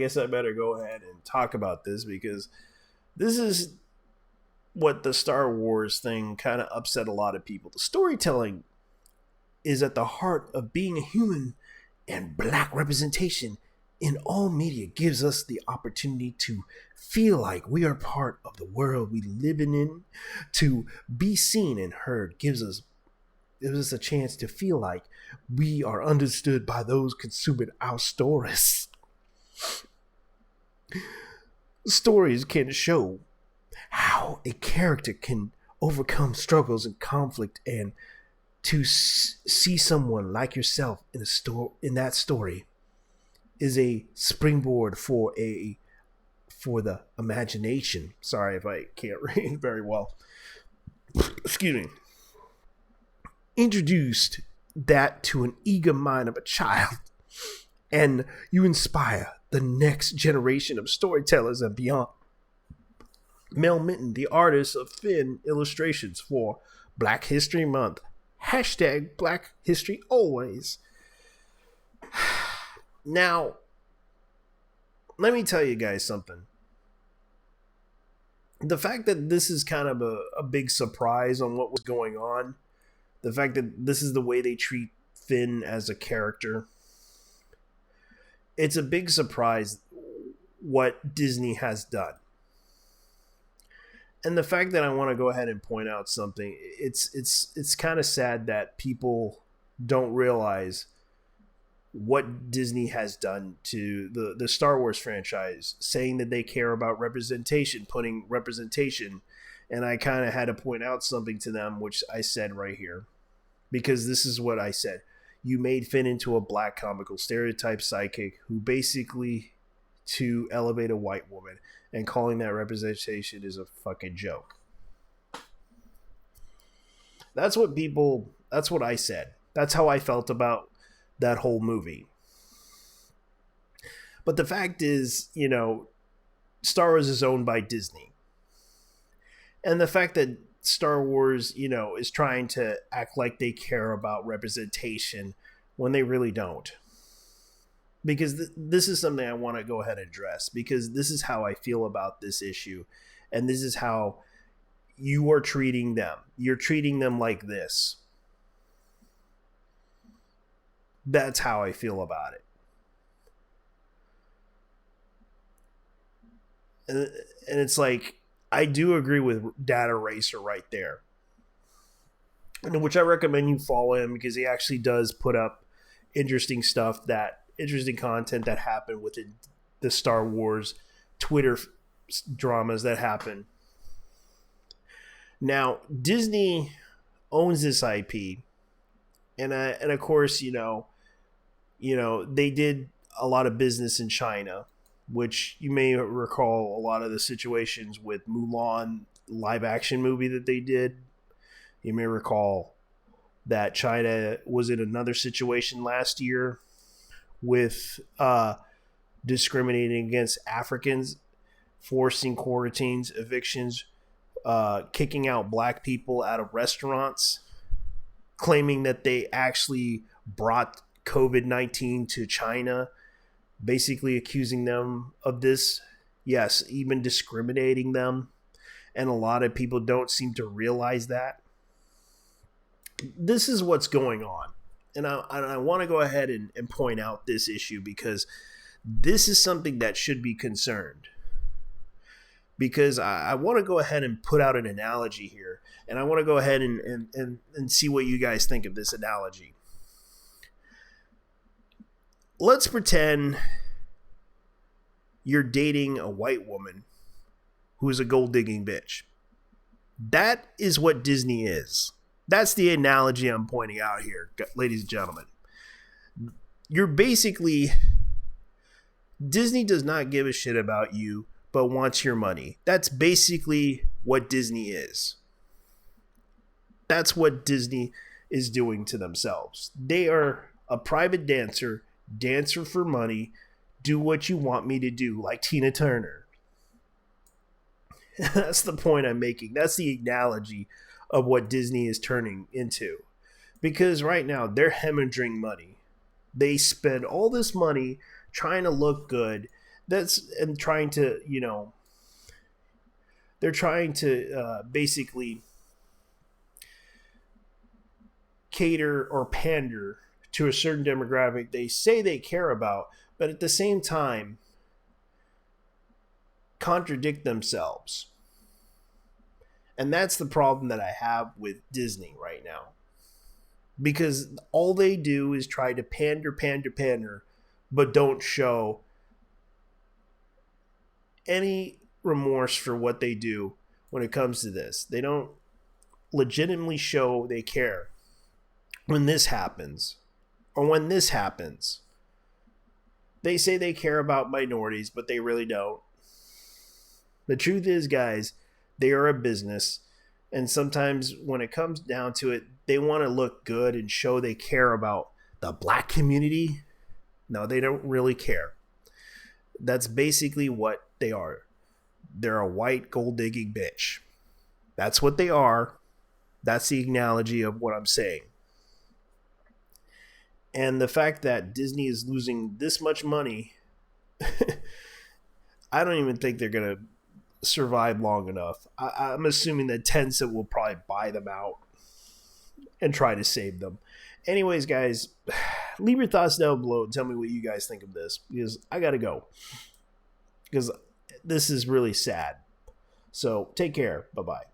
guess I better go ahead and talk about this because this is what the Star Wars thing kind of upset a lot of people. The storytelling is at the heart of being a human, and black representation in all media gives us the opportunity to feel like we are part of the world we live in, to be seen and heard gives us a chance to feel like we are understood by those consuming our stories. Stories can show how a character can overcome struggles and conflict, and to see someone like yourself in that story is a springboard for the imagination. Sorry if I can't read very well. Excuse me. Introduced that to an eager mind of a child, and you inspire the next generation of storytellers and beyond. Mel Minton, the artist of Finn illustrations for Black History Month. Hashtag Black History Always. Now, let me tell you guys something. The fact that this is kind of a big surprise on what was going on, the fact that this is the way they treat Finn as a character, it's a big surprise what Disney has done. And the fact that I want to go ahead and point out something, it's kind of sad that people don't realize what Disney has done to the Star Wars franchise, saying that they care about representation, putting representation. And I kind of had to point out something to them, which I said right here, because this is what I said. You made Finn into a black comical stereotype psychic who basically to elevate a white woman, and calling that representation is a fucking joke. That's what I said. That's how I felt about that whole movie. But the fact is, Star Wars is owned by Disney. And the fact that Star Wars, is trying to act like they care about representation when they really don't. Because this is something I want to go ahead and address, because this is how I feel about this issue. And this is how you are treating them. You're treating them like this. That's how I feel about it. And it's like, I do agree with Data Racer right there, which I recommend you follow him, because he actually does put up interesting content that happened within the Star Wars Twitter dramas that happen. Now, Disney owns this IP, and of course, they did a lot of business in China, which you may recall a lot of the situations with Mulan live action movie that they did. You may recall that China was in another situation last year with discriminating against Africans, forcing quarantines, evictions, kicking out black people out of restaurants, claiming that they actually brought COVID-19 to China, basically accusing them of this. Yes, even discriminating them. And a lot of people don't seem to realize that. This is what's going on. And I want to go ahead and point out this issue, because this is something that should be concerned. Because I want to go ahead and put out an analogy here. And I want to go ahead and see what you guys think of this analogy. Let's pretend you're dating a white woman who is a gold-digging bitch. That is what Disney is. That's the analogy I'm pointing out here, ladies and gentlemen. You're basically... Disney does not give a shit about you, but wants your money. That's basically what Disney is. That's what Disney is doing to themselves. They are a private dancer for money, do what you want me to do, like Tina Turner. That's the point I'm making. That's the analogy of what Disney is turning into. Because right now, they're hemorrhaging money. They spend all this money trying to look good. That's and trying to, they're trying to basically cater or pander to a certain demographic they say they care about, but at the same time contradict themselves. And that's the problem that I have with Disney right now. Because all they do is try to pander, but don't show any remorse for what they do when it comes to this. They don't legitimately show they care when this happens or when this happens. They say they care about minorities, but they really don't. The truth is, guys, they are a business. And sometimes when it comes down to it, they want to look good and show they care about the black community. No, they don't really care. That's basically what they are. They're a white gold digging bitch. That's what they are. That's the analogy of what I'm saying. And the fact that Disney is losing this much money, I don't even think they're going to survive long enough. I'm assuming that Tencent will probably buy them out and try to save them. Anyways, guys, leave your thoughts down below and tell me what you guys think of this, because I gotta go, because this is really sad. So take care. Bye-bye.